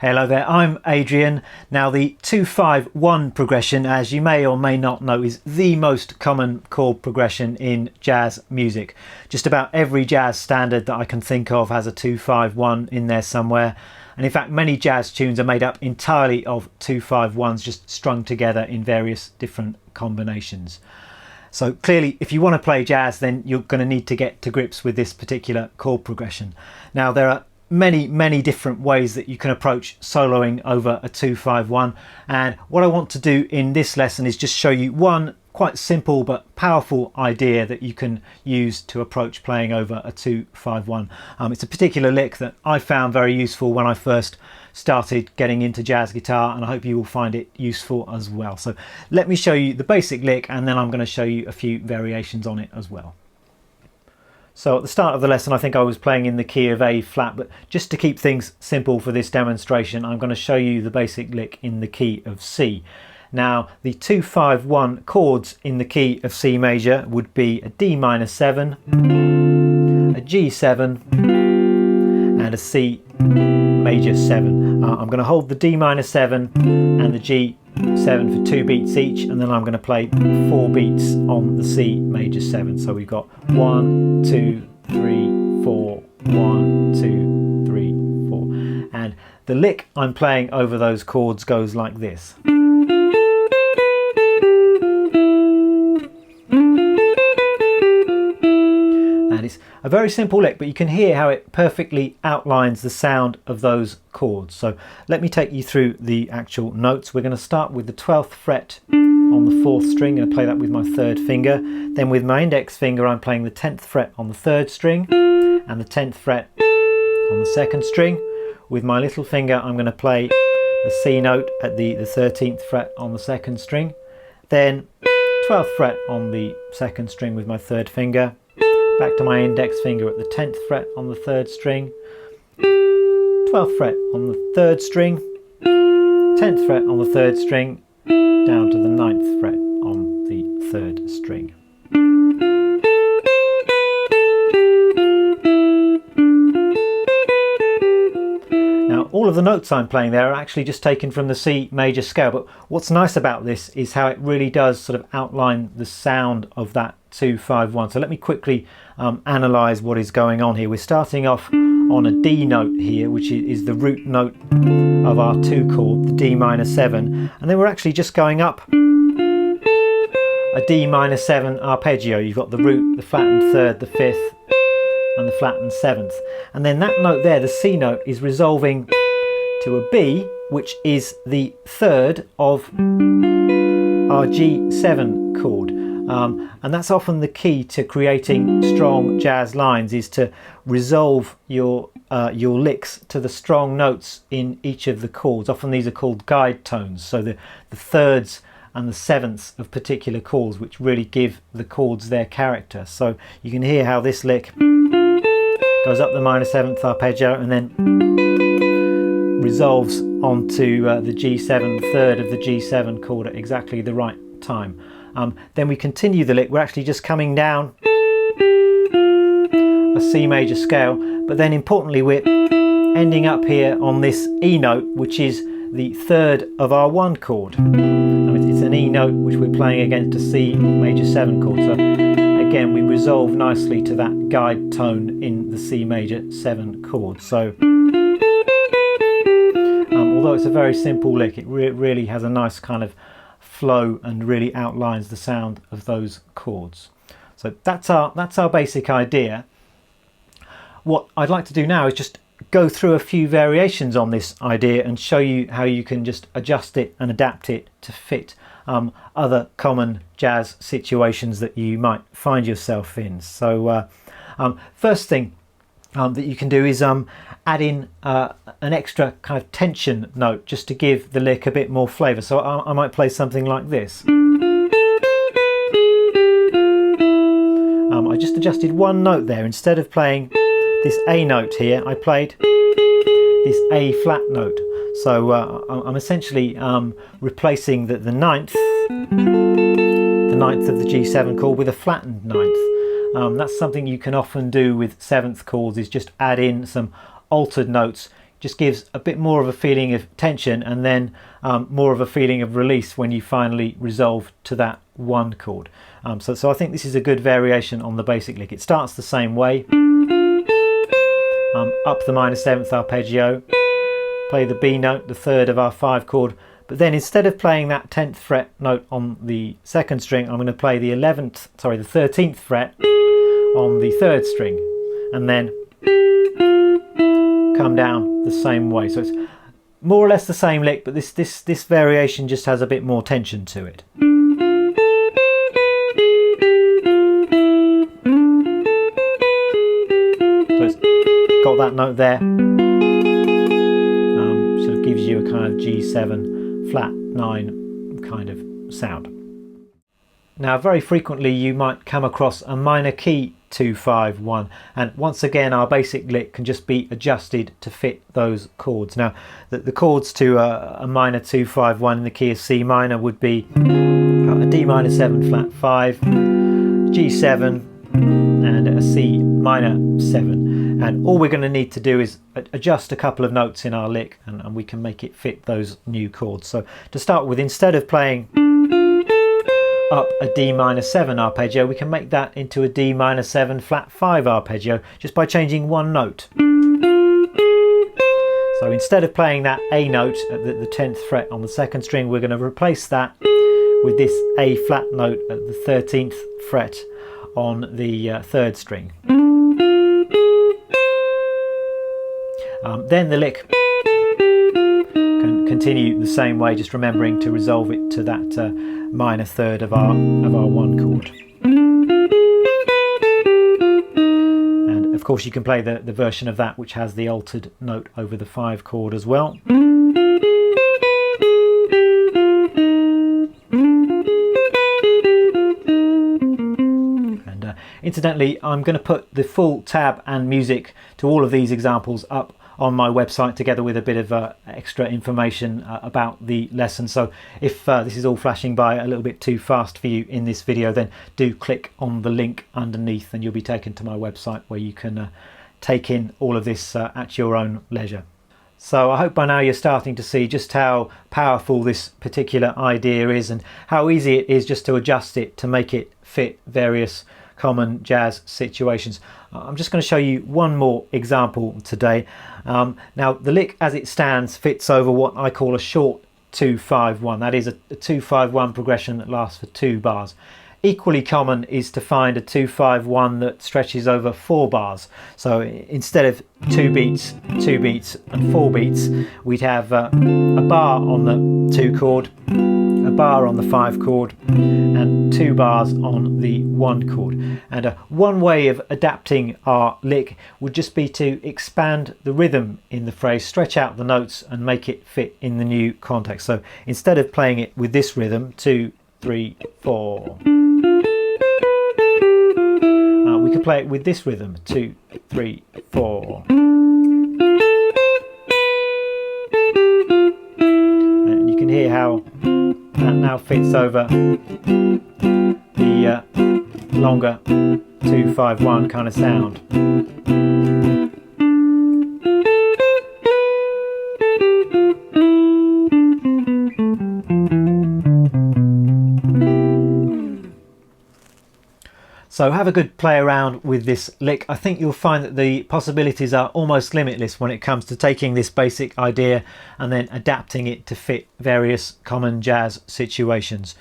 Hello there, I'm Adrian. Now the 2-5-1 progression, as you may or may not know, is the most common chord progression in jazz music. Just about every jazz standard that I can think of has a 2-5-1 in there somewhere. And in fact, many jazz tunes are made up entirely of 2-5-1s just strung together in various different combinations. So clearly, if you want to play jazz, then you're going to need to get to grips with this particular chord progression. Now there are many different ways that you can approach soloing over a 2-5-1, and what I want to do in this lesson is just show you one quite simple but powerful idea that you can use to approach playing over a 2-5-1. It's a particular lick that I found very useful when I first started getting into jazz guitar, and I hope you will find it useful as well. So let me show you the basic lick, and then I'm going to show you a few variations on it as well. So at the start of the lesson I think I was playing in the key of A flat, but just to keep things simple for this demonstration I'm going to show you the basic lick in the key of C. Now the 2-5-1 chords in the key of C major would be a D minor 7, a G7 and a C major 7. I'm going to hold the D minor 7 and the G7 for 2 beats each, and then I'm going to play 4 beats on the C major 7. So we've got 1, 2, 3, 4, 1, 2, 3, 4. And the lick I'm playing over those chords goes like this. And it's a very simple lick, but you can hear how it perfectly outlines the sound of those chords. So let me take you through the actual notes. We're going to start with the 12th fret on the 4th string. I'm going to play that with my 3rd finger. Then with my index finger I'm playing the 10th fret on the 3rd string and the 10th fret on the 2nd string. With my little finger I'm going to play the C note at the 13th fret on the 2nd string. Then 12th fret on the 2nd string with my 3rd finger. Back to my index finger at the 10th fret on the 3rd string, 12th fret on the 3rd string, 10th fret on the 3rd string, down to the 9th fret on the 3rd string. Now all of the notes I'm playing there are actually just taken from the C major scale, but what's nice about this is how it really does sort of outline the sound of that 2-5-1. So let me quickly analyse what is going on here. We're starting off on a D note here, which is the root note of our 2 chord, the D minor 7, and then we're actually just going up a D minor 7 arpeggio. You've got the root, the flattened 3rd, the 5th and the flattened 7th, and then that note there, the C note, is resolving to a B, which is the 3rd of our G7 chord. And that's often the key to creating strong jazz lines, is to resolve your licks to the strong notes in each of the chords. Often these are called guide tones, so the 3rds and the 7ths of particular chords, which really give the chords their character. So you can hear how this lick goes up the minor 7th arpeggio and then resolves onto the G7, 3rd of the G7 chord at exactly the right time. Then we continue the lick. We're actually just coming down a C major scale, but then importantly we're ending up here on this E note, which is the 3rd of our 1 chord. It's an E note which we're playing against a C major 7 chord. So again we resolve nicely to that guide tone in the C major 7 chord. So although it's a very simple lick, it really has a nice kind of flow and really outlines the sound of those chords. So that's our basic idea. What I'd like to do now is just go through a few variations on this idea and show you how you can just adjust it and adapt it to fit other common jazz situations that you might find yourself in. So first thing that you can do is add in an extra kind of tension note just to give the lick a bit more flavour. So I might play something like this. I just adjusted one note there. Instead of playing this A note here, I played this A flat note. So I'm essentially replacing the ninth of the G7 chord with a flattened ninth. That's something you can often do with seventh chords, is just add in some altered notes. Just gives a bit more of a feeling of tension, and then more of a feeling of release when you finally resolve to that one chord. So I think this is a good variation on the basic lick. It starts the same way, up the minor seventh arpeggio, play the B note, the third of our 5 chord, but then instead of playing that 10th fret note on the second string, I'm going to play the 13th fret on the third string, and then come down the same way. So it's more or less the same lick, but this variation just has a bit more tension to it. So it's got that note there. Sort of gives you a kind of G7 flat 9 kind of sound. Now, very frequently you might come across a minor key 2-5-1, and once again our basic lick can just be adjusted to fit those chords. Now the chords to a minor 2-5-1 in the key of C minor would be a D minor 7 flat 5, G7 and a C minor 7, and all we're going to need to do is adjust a couple of notes in our lick, and we can make it fit those new chords. So to start with, instead of playing up a D minor 7 arpeggio, we can make that into a D minor 7 flat 5 arpeggio just by changing one note. So instead of playing that A note at the 10th fret on the second string, we're going to replace that with this A flat note at the 13th fret on the third string. Then the lick can continue the same way, just remembering to resolve it to that minor third of our 1 chord. And of course you can play the version of that which has the altered note over the 5 chord as well. And incidentally, I'm going to put the full tab and music to all of these examples up on my website, together with a bit of extra information about the lesson. So if this is all flashing by a little bit too fast for you in this video, then do click on the link underneath and you'll be taken to my website where you can take in all of this at your own leisure. So I hope by now you're starting to see just how powerful this particular idea is, and how easy it is just to adjust it to make it fit various common jazz situations. I'm just going to show you one more example today. Now the lick as it stands fits over what I call a short 2-5-1. That is a 2-5-1 progression that lasts for 2 bars. Equally common is to find a 2-5-1 that stretches over 4 bars. So instead of 2 beats, 2 beats and 4 beats, we'd have a bar on the 2 chord, a bar on the 5 chord and 2 bars on the 1 chord. And one way of adapting our lick would just be to expand the rhythm in the phrase, stretch out the notes and make it fit in the new context. So instead of playing it with this rhythm, 2, 3, 4, we could play it with this rhythm, 2, 3, 4. And you can hear how that now fits over the longer 2-5-1 kind of sound. So have a good play around with this lick. I think you'll find that the possibilities are almost limitless when it comes to taking this basic idea and then adapting it to fit various common jazz situations.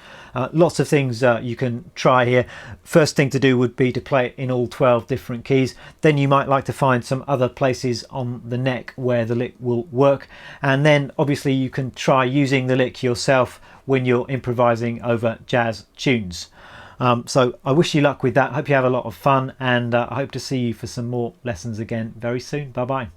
Lots of things you can try here. First thing to do would be to play it in all 12 different keys. Then you might like to find some other places on the neck where the lick will work. And then obviously you can try using the lick yourself when you're improvising over jazz tunes. So I wish you luck with that. I hope you have a lot of fun, and I hope to see you for some more lessons again very soon. Bye bye.